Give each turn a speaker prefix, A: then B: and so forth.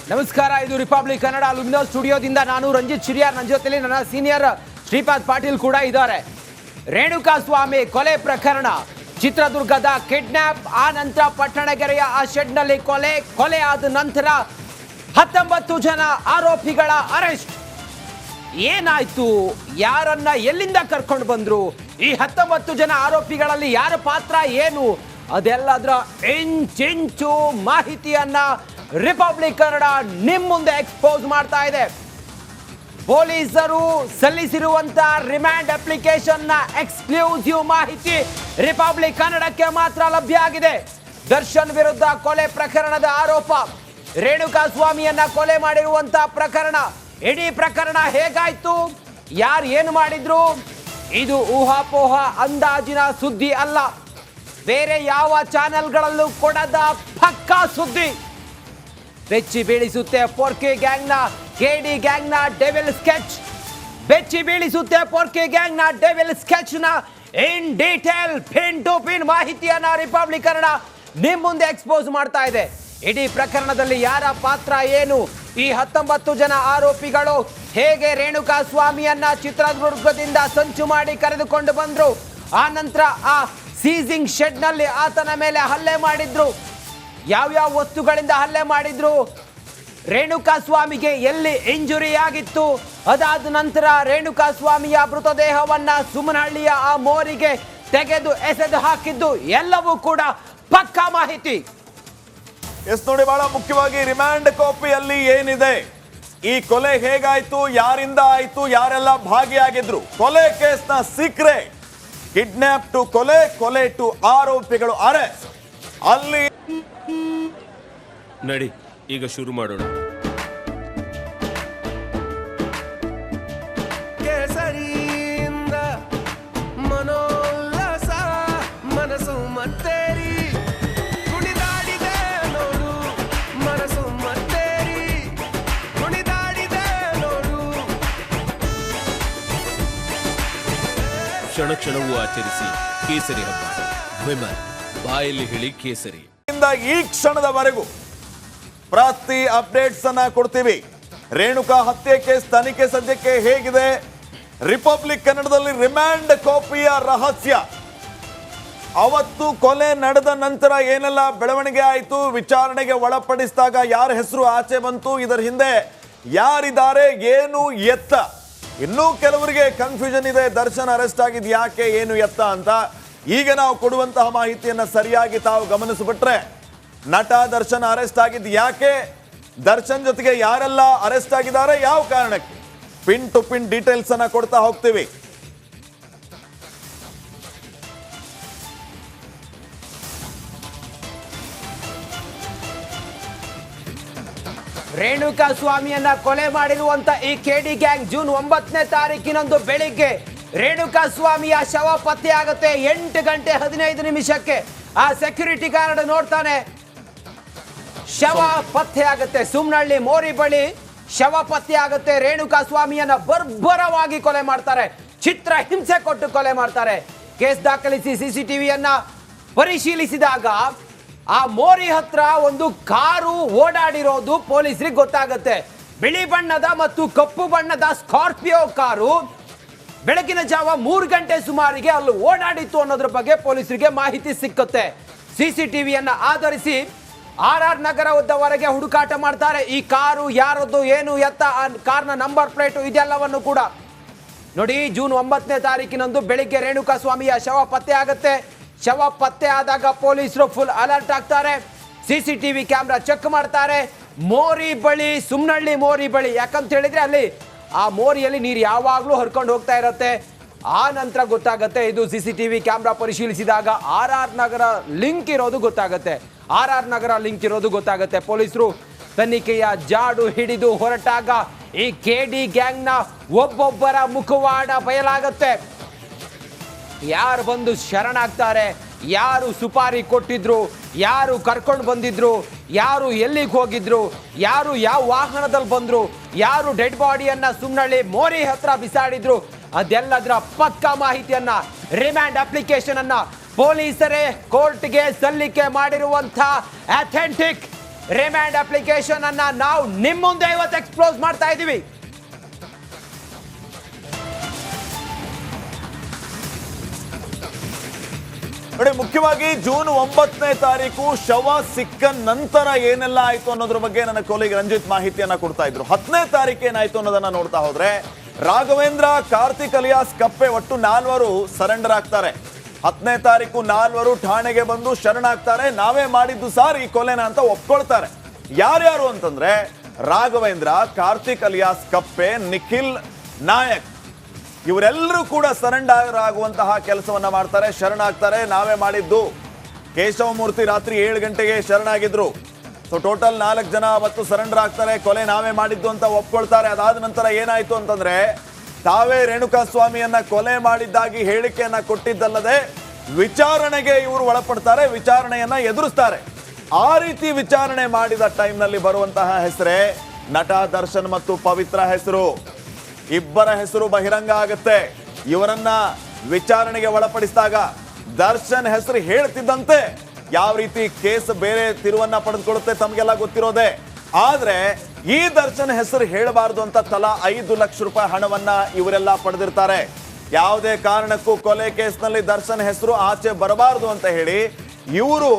A: ನಮಸ್ಕಾರ, ಇದು ರಿಪಬ್ಲಿಕ್ ಕನ್ನಡ ಲುಮಿನೋಸ್ ಸ್ಟುಡಿಯೋದಿಂದ ನಾನು ರಂಜಿತ್ ಶಿರಿಯಾರ್. ನನ್ನ ಜೊತೆಲಿ ನನ್ನ ಸೀನಿಯರ್ ಶ್ರೀಪಾದ್ ಪಾಟೀಲ್ ಕೂಡ ಇದ್ದಾರೆ. ರೇಣುಕಾಸ್ವಾಮಿ ಕೊಲೆ ಪ್ರಕರಣ, ಚಿತ್ರದುರ್ಗದ ಕಿಡ್ನಾಪ್, ಆ ನಂತರ ಪಟ್ಟಣಗೆರೆಯ ಆ ಶೆಡ್ನಲ್ಲಿ ಕೊಲೆ ಆದ ನಂತರ 19 ಜನ ಆರೋಪಿಗಳ ಅರೆಸ್ಟ್. ಏನಾಯ್ತು? ಯಾರನ್ನ ಎಲ್ಲಿಂದ ಕರ್ಕೊಂಡು ಬಂದ್ರು? ಈ 19 ಜನ ಆರೋಪಿಗಳಲ್ಲಿ ಯಾರ ಪಾತ್ರ ಏನು? ಅದೆಲ್ಲದರ ಇಂಚಿಂಚು ಮಾಹಿತಿಯನ್ನ ರಿಪಬ್ಲಿಕ್ ಕನ್ನಡ ನಿಮ್ಮ ಮುಂದೆ ಎಕ್ಸ್ಪೋಸ್ ಮಾಡ್ತಾ ಇದೆ. ಪೊಲೀಸರು ಸಲ್ಲಿಸಿರುವಂತಹ ರಿಮ್ಯಾಂಡ್ ಅಪ್ಲಿಕೇಶನ್ ನ ಎಕ್ಸ್ಕ್ಲೂಸಿವ್ ಮಾಹಿತಿ ರಿಪಬ್ಲಿಕ್ ಕನ್ನಡಕ್ಕೆ ಮಾತ್ರ ಲಭ್ಯ ಆಗಿದೆ. ದರ್ಶನ್ ವಿರುದ್ಧ ಕೊಲೆ ಪ್ರಕರಣದ ಆರೋಪ, ರೇಣುಕಾಸ್ವಾಮಿಯನ್ನ ಕೊಲೆ ಮಾಡಿರುವಂತಹ ಪ್ರಕರಣ, ಇಡೀ ಪ್ರಕರಣ ಹೇಗಾಯ್ತು, ಯಾರು ಏನು ಮಾಡಿದ್ರು, ಇದು ಊಹಾಪೋಹ ಅಂದಾಜಿನ ಸುದ್ದಿ ಅಲ್ಲ. ಬೇರೆ ಯಾವ ಚಾನೆಲ್ಗಳಲ್ಲೂ ಕೊಡದ ಪಕ್ಕಾ ಸುದ್ದಿ. ಬೆಚ್ಚಿ ಬೀಳಿಸುತ್ತೆ ಪೋರ್ಕೆ ಗ್ಯಾಂಗ್ನ ಕೆಡಿ ಗ್ಯಾಂಗ್ನ ಡೆವಿಲ್ ಸ್ಕೆಚ್. ಬೆಚ್ಚಿ ಬೀಳಿಸುತ್ತೆ ಪೋರ್ಕೆ ಗ್ಯಾಂಗ್ನ ಡೆವಿಲ್ ಸ್ಕೆಚ್ ನ in detail pin to pin ಮಾಹಿತಿಯನ್ನ ರಿಪಬ್ಲಿಕ್ ಕನ್ನಡ ನಿಮ್ಮ ಮುಂದೆ ಎಕ್ಸ್ಪೋಸ್ ಮಾಡ್ತಾ ಇದೆ. ಇಡೀ ಪ್ರಕರಣದಲ್ಲಿ ಯಾರ ಪಾತ್ರ ಏನು, ಈ 19 ಜನ ಆರೋಪಿಗಳು ಹೇಗೆ ರೇಣುಕಾಸ್ವಾಮಿಯನ್ನ ಚಿತ್ರದುರ್ಗದಿಂದ ಸಂಚು ಮಾಡಿ ಕರೆದುಕೊಂಡು ಬಂದ್ರು, ಆ ನಂತರ ಆ ಸೀಸಿಂಗ್ ಶೆಡ್ ನಲ್ಲಿ ಆತನ ಮೇಲೆ ಹಲ್ಲೆ ಮಾಡಿದ್ರು, ಯಾವ್ಯಾವ ವಸ್ತುಗಳಿಂದ ಹಲ್ಲೆ ಮಾಡಿದ್ರು, ರೇಣುಕಾಸ್ವಾಮಿಗೆ ಎಲ್ಲಿ ಇಂಜುರಿ ಆಗಿತ್ತು, ಅದಾದ ನಂತರ ರೇಣುಕಾಸ್ವಾಮಿಯ ಮೃತದೇಹವನ್ನ ಸುಮನಹಳ್ಳಿಯ ಆ ಮೋರಿಗೆ ತೆಗೆದು ಎಸೆದು ಹಾಕಿದ್ದು ಎಲ್ಲವೂ ಕೂಡ ಪಕ್ಕಾ ಮಾಹಿತಿ.
B: ನೋಡಿ, ಬಹಳ ಮುಖ್ಯವಾಗಿ ರಿಮ್ಯಾಂಡ್ ಕಾಪಿಯಲ್ಲಿ ಏನಿದೆ, ಈ ಕೊಲೆ ಹೇಗಾಯ್ತು, ಯಾರಿಂದ ಆಯ್ತು, ಯಾರೆಲ್ಲ ಭಾಗಿಯಾಗಿದ್ರು, ಕೊಲೆ ಕೇಸ್ನ ಸೀಕ್ರೆಟ್, ಕಿಡ್ನಾಪ್ ಟು ಕೊಲೆ, ಕೊಲೆ ಟು ಆರೋಪಿಗಳು ಅರೆಸ್ಟ್. ಅಲ್ಲಿ
C: ನಡಿ ಈಗ ಶುರು ಮಾಡೋಣ.
D: ಕೇಸರಿಯಿಂದ ಮನೋಲ್ಲಾಸ ಮನಸ್ಸು ಮತ್ತೇರಿ ಕುಣಿದಾಡಿದೆ ನೋಡು, ಮನಸ್ಸು ಮತ್ತೇರಿ ಕುಣಿದಾಡಿದೆ ನೋಡು.
C: ಕ್ಷಣ ಕ್ಷಣವೂ ಆಚರಿಸಿ ಕೇಸರಿ ಹಬ್ಬ. ವಿಮಲ್ ಬಾಯಲ್ಲಿ ಹೇಳಿ ಕೇಸರಿ.
B: ಈ ಕ್ಷಣದವರೆಗೂ ಪ್ರತಿ ಅಪ್ಡೇಟ್ಸ್ ಅನ್ನ ಕೊಡ್ತೀವಿ. ರೇಣುಕಾ ಹತ್ಯೆ ಕೇಸ್ ತನಿಖೆ ಸದ್ಯಕ್ಕೆ ಹೇಗಿದೆ, ರಿಪಬ್ಲಿಕ್ ಕನ್ನಡದಲ್ಲಿ ರಿಮ್ಯಾಂಡ್ ಕಾಪಿಯ ರಹಸ್ಯ, ಅವತ್ತು ಕೊಲೆ ನಡೆದ ನಂತರ ಏನೆಲ್ಲ ಬೆಳವಣಿಗೆ ಆಯಿತು, ವಿಚಾರಣೆಗೆ ಒಳಪಡಿಸಿದಾಗ ಯಾರ ಹೆಸರು ಆಚೆ ಬಂತು, ಇದರ ಹಿಂದೆ ಯಾರಿದ್ದಾರೆ, ಏನು ಎತ್ತ. ಇನ್ನೂ ಕೆಲವರಿಗೆ ಕನ್ಫ್ಯೂಷನ್ ಇದೆ, ದರ್ಶನ್ ಅರೆಸ್ಟ್ ಆಗಿದ್ ಯಾಕೆ, ಏನು ಎತ್ತ ಅಂತ. ಈಗ ನಾವು ಕೊಡುವಂತಹ ಮಾಹಿತಿಯನ್ನ ಸರಿಯಾಗಿ ತಾವು ಗಮನಿಸಿಬಿಟ್ರೆ, ನಟ ದರ್ಶನ್ ಅರೆಸ್ಟ್ ಆಗಿದ್ದು ಯಾಕೆ, ದರ್ಶನ್ ಜೊತೆಗೆ ಯಾರೆಲ್ಲ ಅರೆಸ್ಟ್ ಆಗಿದ್ದಾರೆ, ಯಾವ ಕಾರಣಕ್ಕೆ, ಪಿನ್ ಟು ಪಿನ್ ಡೀಟೇಲ್ಸ್ ಅನ್ನ ಕೊಡ್ತಾ ಹೋಗ್ತೀವಿ.
A: ರೇಣುಕಾಸ್ವಾಮಿಯನ್ನ ಕೊಲೆ ಮಾಡಿರುವಂತ ಈ ಕೆಡಿ ಗ್ಯಾಂಗ್ ಜೂನ್ 9ನೇ ತಾರೀಕಿನಂದು ಬೆಳಿಗ್ಗೆ ರೇಣುಕಾಸ್ವಾಮಿಯ ಶವ ಪತ್ತೆ ಆಗುತ್ತೆ. 8 ಗಂಟೆ 15 ನಿಮಿಷಕ್ಕೆ ಆ ಸೆಕ್ಯೂರಿಟಿ ಗಾರ್ಡ್ ನೋಡ್ತಾನೆ, ಶವ ಪತ್ತೆ ಆಗುತ್ತೆ. ಸುಮ್ನಹಳ್ಳಿ ಮೋರಿ ಬಳಿ ಶವ ಪತ್ತೆ ಆಗುತ್ತೆ. ರೇಣುಕಾಸ್ವಾಮಿಯನ್ನ ಬರ್ಬರವಾಗಿ ಕೊಲೆ ಮಾಡ್ತಾರೆ, ಚಿತ್ರ ಹಿಂಸೆ ಕೊಟ್ಟು ಕೊಲೆ ಮಾಡ್ತಾರೆ. ಕೇಸ್ ದಾಖಲಿಸಿ ಸಿಸಿಟಿವಿಯನ್ನ ಪರಿಶೀಲಿಸಿದಾಗ ಆ ಮೋರಿ ಹತ್ರ ಒಂದು ಕಾರು ಓಡಾಡಿರೋದು ಪೊಲೀಸರಿಗೆ ಗೊತ್ತಾಗುತ್ತೆ. ಬಿಳಿ ಬಣ್ಣದ ಮತ್ತು ಕಪ್ಪು ಬಣ್ಣದ ಸ್ಕಾರ್ಪಿಯೋ ಕಾರು ಬೆಳಗಿನ ಜಾವ 3 ಗಂಟೆ ಸುಮಾರಿಗೆ ಅಲ್ಲಿ ಓಡಾಡಿತ್ತು ಅನ್ನೋದ್ರ ಬಗ್ಗೆ ಪೊಲೀಸರಿಗೆ ಮಾಹಿತಿ ಸಿಕ್ಕುತ್ತೆ. ಸಿಸಿಟಿವಿಯನ್ನ ಆಧರಿಸಿ RR ನಗರದವರೆಗೆ ಹುಡುಕಾಟ ಮಾಡ್ತಾರೆ. ಈ ಕಾರು ಯಾರದ್ದು, ಏನು ಎತ್ತ, ಆ ಕಾರ್ನ ನಂಬರ್ ಪ್ಲೇಟು ಇದೆಲ್ಲವನ್ನು ಕೂಡ ನೋಡಿ. ಜೂನ್ 9ನೇ ತಾರೀಕಿನಂದು ಬೆಳಿಗ್ಗೆ ರೇಣುಕಾಸ್ವಾಮಿಯ ಶವ ಪತ್ತೆ ಆಗುತ್ತೆ. ಶವ ಪತ್ತೆ ಆದಾಗ ಪೊಲೀಸರು ಫುಲ್ ಅಲರ್ಟ್ ಆಗ್ತಾರೆ. ಸಿಸಿಟಿವಿ ಕ್ಯಾಮ್ರಾ ಚೆಕ್ ಮಾಡ್ತಾರೆ. ಮೋರಿ ಬಳಿ, ಸುಮ್ನಹಳ್ಳಿ ಮೋರಿ ಬಳಿ, ಯಾಕಂತ ಹೇಳಿದ್ರೆ ಅಲ್ಲಿ ಆ ಮೋರಿಯಲ್ಲಿ ನೀರು ಯಾವಾಗಲೂ ಹರ್ಕೊಂಡು ಹೋಗ್ತಾ ಇರುತ್ತೆ. ಆ ನಂತರ ಗೊತ್ತಾಗುತ್ತೆ, ಇದು ಸಿಸಿಟಿವಿ ಕ್ಯಾಮ್ರಾ ಪರಿಶೀಲಿಸಿದಾಗ RR ನಗರ ಲಿಂಕ್ ಇರೋದು ಗೊತ್ತಾಗುತ್ತೆ. RR ನಗರ ಲಿಂಕ್ ಇರೋದು ಗೊತ್ತಾಗುತ್ತೆ. ಪೊಲೀಸರು ತನಿಖೆಯ ಜಾಡು ಹಿಡಿದು ಹೊರಟಾಗ ಈ ಕೆಡಿ ಗ್ಯಾಂಗ್ನ ಒಬ್ಬೊಬ್ಬರ ಮುಖವಾಡ ಬಯಲಾಗುತ್ತೆ. ಯಾರು ಬಂದು ಶರಣಾಗ್ತಾರೆ, ಯಾರು ಸುಪಾರಿ ಕೊಟ್ಟಿದ್ರು, ಯಾರು ಕರ್ಕೊಂಡು ಬಂದಿದ್ರು, ಯಾರು ಎಲ್ಲಿಗೆ ಹೋಗಿದ್ರು, ಯಾರು ಯಾವ ವಾಹನದಲ್ಲಿ ಬಂದ್ರು, ಯಾರು ಡೆಡ್ ಬಾಡಿಯನ್ನ ಸುಮ್ನಹಳ್ಳಿ ಮೋರಿ ಹತ್ರ ಬಿಸಾಡಿದ್ರು, ಅದೆಲ್ಲದರ ಪಕ್ಕಾ ಮಾಹಿತಿಯನ್ನ ರಿಮ್ಯಾಂಡ್ ಅಪ್ಲಿಕೇಶನ್ ಅನ್ನ ಪೊಲೀಸರೇ ಕೋರ್ಟ್ಗೆ ಸಲ್ಲಿಕೆ ಮಾಡಿರುವಂತಹ ಅಥೆಂಟಿಕ್ ರಿಮ್ಯಾಂಡ್ ಅಪ್ಲಿಕೇಶನ್ ಅನ್ನ ನಾವು ನಿಮ್ಮ ಮುಂದೆ ಇವತ್ತು ಎಕ್ಸ್ಪ್ಲೋಸ್ ಮಾಡ್ತಾ ಇದ್ದೀವಿ.
B: ನೋಡಿ, ಮುಖ್ಯವಾಗಿ ಜೂನ್ 9ನೇ ತಾರೀಕು ಶವ ಸಿಕ್ಕ ನಂತರ ಏನೆಲ್ಲ ಆಯ್ತು ಅನ್ನೋದ್ರ ಬಗ್ಗೆ ನನ್ನ ಕೊಲಿಗ್ ರಂಜಿತ್ ಮಾಹಿತಿಯನ್ನ ಕೊಡ್ತಾ ಇದ್ರು. 10ನೇ ತಾರೀಕು ಏನಾಯ್ತು ಅನ್ನೋದನ್ನ ನೋಡ್ತಾ ಹೋದ್ರೆ ರಾಘವೇಂದ್ರ, ಕಾರ್ತಿಕ್ ಅಲಿಯಾಸ್ ಕಪ್ಪೆ ಒಟ್ಟು 4 ಸರೆಂಡರ್ ಆಗ್ತಾರೆ. 10ನೇ ತಾರೀಕು 4 ಠಾಣೆಗೆ ಬಂದು ಶರಣಾಗ್ತಾರೆ. ನಾವೇ ಮಾಡಿದ್ದು ಸಾರ್ ಈ ಕೊಲೆನ ಅಂತ ಒಪ್ಕೊಳ್ತಾರೆ. ಯಾರ್ಯಾರು ಅಂತಂದ್ರೆ ರಾಘವೇಂದ್ರ, ಕಾರ್ತಿಕ್ ಅಲಿಯಾಸ್ ಕಪ್ಪೆ, ನಿಖಿಲ್ ನಾಯಕ್ ಇವರೆಲ್ಲರೂ ಕೂಡ ಸರೆಂಡರ್ ಆಗುವಂತಹ ಕೆಲಸವನ್ನ ಮಾಡ್ತಾರೆ, ಶರಣಾಗ್ತಾರೆ. ನಾವೇ ಮಾಡಿದ್ದು. ಕೇಶವಮೂರ್ತಿ ರಾತ್ರಿ 7 ಗಂಟೆಗೆ ಶರಣಾಗಿದ್ರು. ಸೊ ಟೋಟಲ್ 4 ಜನ ಅವತ್ತು ಸರೆಂಡರ್ ಆಗ್ತಾರೆ. ಕೊಲೆ ನಾವೇ ಮಾಡಿದ್ದು ಅಂತ ಒಪ್ಕೊಳ್ತಾರೆ. ಅದಾದ ನಂತರ ಏನಾಯ್ತು ಅಂತಂದ್ರೆ ತಾವೇ ರೇಣುಕಾ ಸ್ವಾಮಿಯನ್ನ ಕೊಲೆ ಮಾಡಿದ್ದಾಗಿ ಹೇಳಿಕೆಯನ್ನ ಕೊಟ್ಟಿದ್ದಲ್ಲದೆ ವಿಚಾರಣೆಗೆ ಇವರು ಒಳಪಡ್ತಾರೆ, ವಿಚಾರಣೆಯನ್ನ ಎದುರಿಸ್ತಾರೆ. ಆ ರೀತಿ ವಿಚಾರಣೆ ಮಾಡಿದ ಟೈಮ್ನಲ್ಲಿ ಬರುವಂತಹ ಹೆಸರೇ ನಟ ದರ್ಶನ್ ಮತ್ತು ಪವಿತ್ರ ಹೆಸರು. ಇಬ್ಬರ ಹೆಸರು ಬಹಿರಂಗ ಆಗುತ್ತೆ. ಇವರನ್ನ ವಿಚಾರಣೆಗೆ ಒಳಪಡಿಸಿದಾಗ ದರ್ಶನ್ ಹೆಸರು ಹೇಳ್ತಿದ್ದಂತೆ ಯಾವ ರೀತಿ ಕೇಸ್ ಬೇರೆ ತಿರುವನ್ನ ಪಡೆದುಕೊಳ್ಳುತ್ತೆ ತಮಗೆಲ್ಲ ಗೊತ್ತಿರೋದೆ. ಆದ್ರೆ ಈ ದರ್ಶನ್ ಹೆಸರು ಹೇಳಬಾರದು ಅಂತ ತಲಾ 5 ಲಕ್ಷ ರೂಪಾಯಿ ಹಣವನ್ನ ಇವರೆಲ್ಲ ಪಡೆದಿರ್ತಾರೆ. ಯಾವುದೇ ಕಾರಣಕ್ಕೂ ಕೊಲೆ ಕೇಸ್ನಲ್ಲಿ ದರ್ಶನ್ ಹೆಸರು ಆಚೆ ಬರಬಾರದು ಅಂತ ಹೇಳಿ ಇವರು